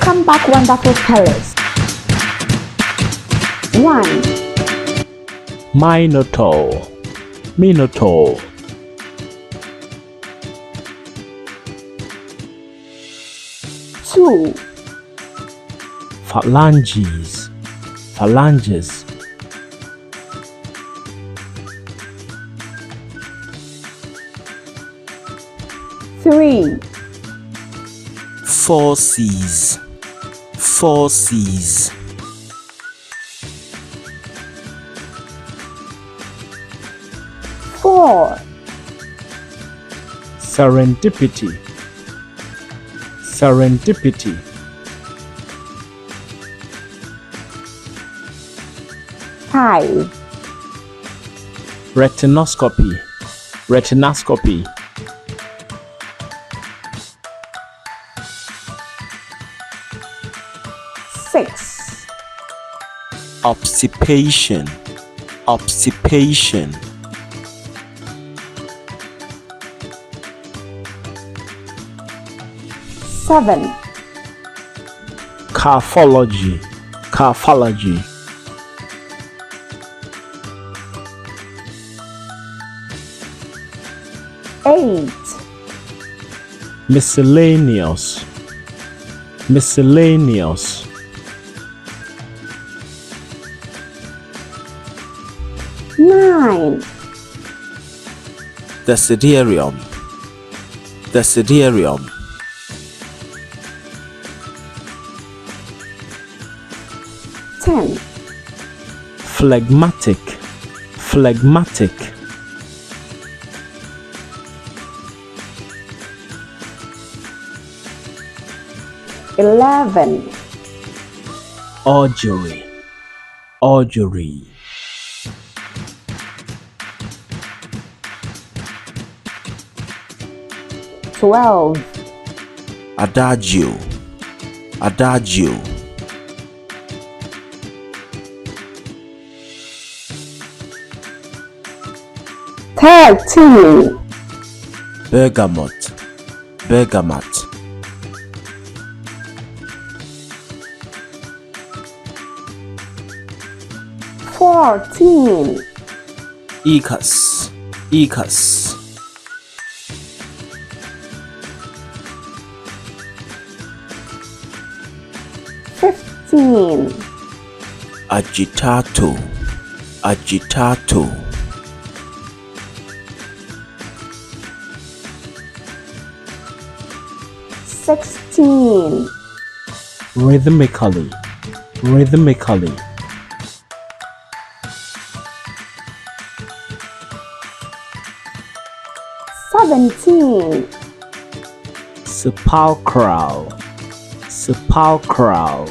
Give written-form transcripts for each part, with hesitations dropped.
Welcome back, wonderful fellas. 1, Minotaur, Minotaur. 2, Phalanges, phalanges. 3, Forces, forces. 4, Serendipity, serendipity. 5, Retinoscopy, retinoscopy. 6, Obstipation, obstipation. 7, Carphology, carphology. 8, Miscellaneous, miscellaneous. 9, Desiderium, desiderium. 10, Phlegmatic, phlegmatic. 11, Augury, augury. 12, Adagio, adagio. 13, Bergamot, bergamot. 14, Icus, icus. 15, Agitato, agitato. 16, Rhythmically, rhythmically. 17, Sepulchral, sepulchral.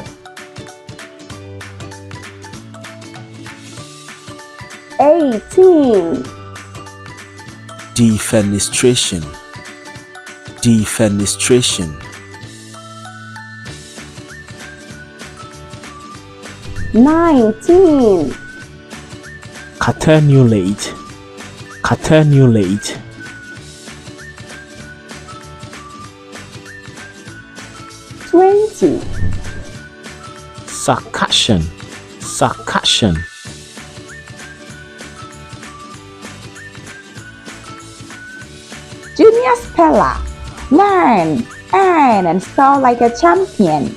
18, Defenestration, defenestration. 19, Caternulate, caternulate. 20, Succussion, succussion. Junior speller, learn, earn, and spell like a champion.